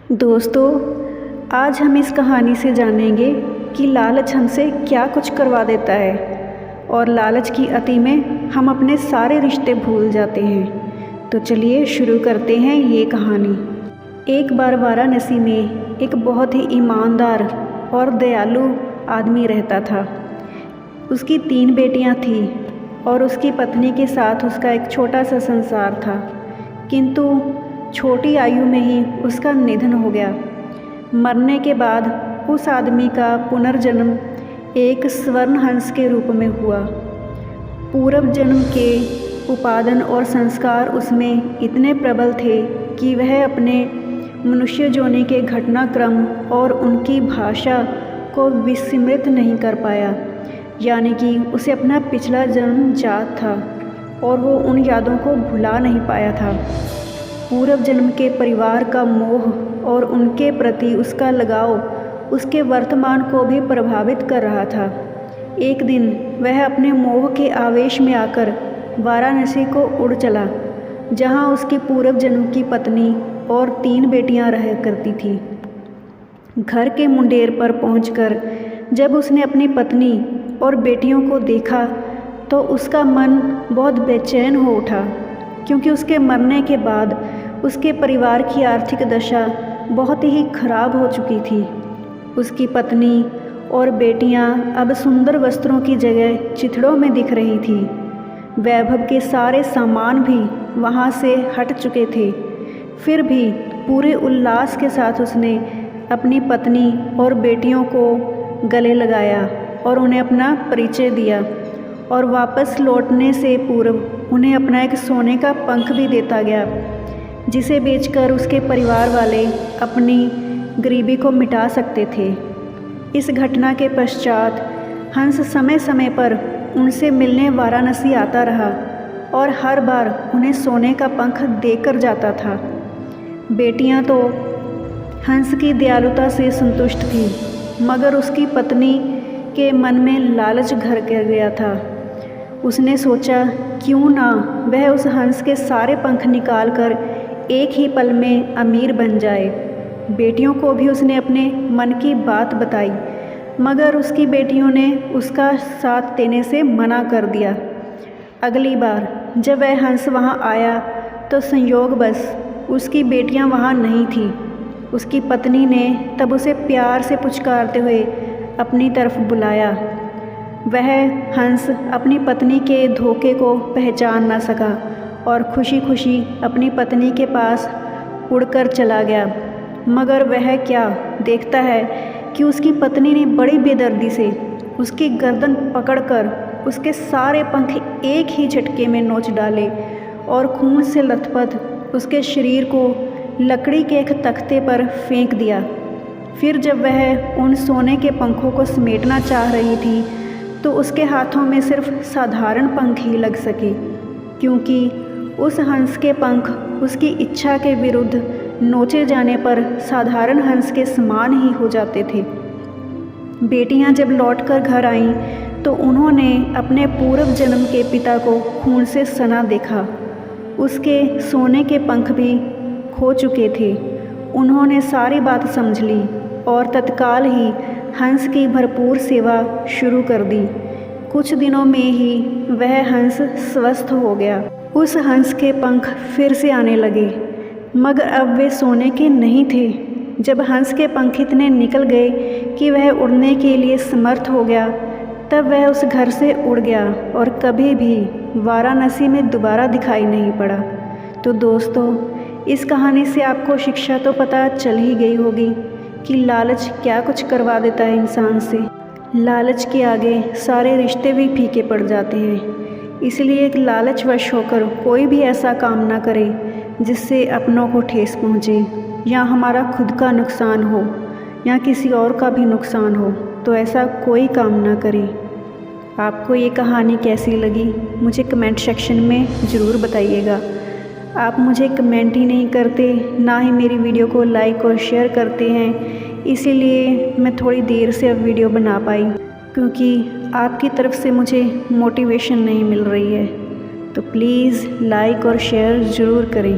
दोस्तों, आज हम इस कहानी से जानेंगे कि लालच हमसे क्या कुछ करवा देता है और लालच की अति में हम अपने सारे रिश्ते भूल जाते हैं। तो चलिए शुरू करते हैं ये कहानी। एक बार वाराणसी में एक बहुत ही ईमानदार और दयालु आदमी रहता था। उसकी 3 बेटियां थीं और उसकी पत्नी के साथ उसका एक छोटा सा संसार था, किंतु छोटी आयु में ही उसका निधन हो गया। मरने के बाद उस आदमी का पुनर्जन्म एक स्वर्ण हंस के रूप में हुआ। पूर्व जन्म के उपादान और संस्कार उसमें इतने प्रबल थे कि वह अपने मनुष्य योनि के घटनाक्रम और उनकी भाषा को विस्मृत नहीं कर पाया, यानी कि उसे अपना पिछला जन्म याद था और वो उन यादों को भुला नहीं पाया था। पूर्व जन्म के परिवार का मोह और उनके प्रति उसका लगाव उसके वर्तमान को भी प्रभावित कर रहा था। एक दिन वह अपने मोह के आवेश में आकर वाराणसी को उड़ चला, जहां उसकी पूर्व जन्म की पत्नी और 3 बेटियां रहा करती थीं। घर के मुंडेर पर पहुंचकर जब उसने अपनी पत्नी और बेटियों को देखा तो उसका मन बहुत बेचैन हो उठा, क्योंकि उसके मरने के बाद उसके परिवार की आर्थिक दशा बहुत ही खराब हो चुकी थी। उसकी पत्नी और बेटियां अब सुंदर वस्त्रों की जगह चिथड़ों में दिख रही थी। वैभव के सारे सामान भी वहां से हट चुके थे। फिर भी पूरे उल्लास के साथ उसने अपनी पत्नी और बेटियों को गले लगाया और उन्हें अपना परिचय दिया, और वापस लौटने से पूर्व उन्हें अपना एक सोने का पंख भी देता गया, जिसे बेचकर उसके परिवार वाले अपनी गरीबी को मिटा सकते थे। इस घटना के पश्चात हंस समय समय पर उनसे मिलने वाराणसी आता रहा और हर बार उन्हें सोने का पंख देकर जाता था। बेटियां तो हंस की दयालुता से संतुष्ट थीं, मगर उसकी पत्नी के मन में लालच घर कर गया था। उसने सोचा, क्यों ना वह उस हंस के सारे पंख निकालकर एक ही पल में अमीर बन जाए। बेटियों को भी उसने अपने मन की बात बताई, मगर उसकी बेटियों ने उसका साथ देने से मना कर दिया। अगली बार जब वह हंस वहां आया तो संयोगवश उसकी बेटियां वहां नहीं थीं। उसकी पत्नी ने तब उसे प्यार से पुचकारते हुए अपनी तरफ बुलाया। वह हंस अपनी पत्नी के धोखे को पहचान न सका और खुशी खुशी अपनी पत्नी के पास उड़कर चला गया। मगर वह क्या देखता है कि उसकी पत्नी ने बड़ी बेदर्दी से उसकी गर्दन पकड़कर उसके सारे पंख एक ही झटके में नोच डाले और खून से लथपथ उसके शरीर को लकड़ी के एक तख्ते पर फेंक दिया। फिर जब वह उन सोने के पंखों को समेटना चाह रही थी तो उसके हाथों में सिर्फ साधारण पंख ही लग सके, क्योंकि उस हंस के पंख उसकी इच्छा के विरुद्ध नोचे जाने पर साधारण हंस के समान ही हो जाते थे। बेटियां जब लौटकर घर आईं तो उन्होंने अपने पूर्व जन्म के पिता को खून से सना देखा। उसके सोने के पंख भी खो चुके थे। उन्होंने सारी बात समझ ली और तत्काल ही हंस की भरपूर सेवा शुरू कर दी। कुछ दिनों में ही वह हंस स्वस्थ हो गया। उस हंस के पंख फिर से आने लगे, मगर अब वे सोने के नहीं थे। जब हंस के पंख इतने निकल गए कि वह उड़ने के लिए समर्थ हो गया, तब वह उस घर से उड़ गया और कभी भी वाराणसी में दोबारा दिखाई नहीं पड़ा। तो दोस्तों, इस कहानी से आपको शिक्षा तो पता चल ही गई होगी कि लालच क्या कुछ करवा देता है इंसान से। लालच के आगे सारे रिश्ते भी फीके पड़ जाते हैं। इसलिए एक लालचवश होकर कोई भी ऐसा काम ना करे जिससे अपनों को ठेस पहुँचे, या हमारा खुद का नुकसान हो या किसी और का भी नुकसान हो, तो ऐसा कोई काम ना करें। आपको ये कहानी कैसी लगी मुझे कमेंट सेक्शन में ज़रूर बताइएगा। आप मुझे कमेंट ही नहीं करते, ना ही मेरी वीडियो को लाइक और शेयर करते हैं, इसीलिए मैं थोड़ी देर से अब वीडियो बना पाई, क्योंकि आपकी तरफ से मुझे मोटिवेशन नहीं मिल रही है। तो प्लीज़ लाइक और शेयर ज़रूर करें।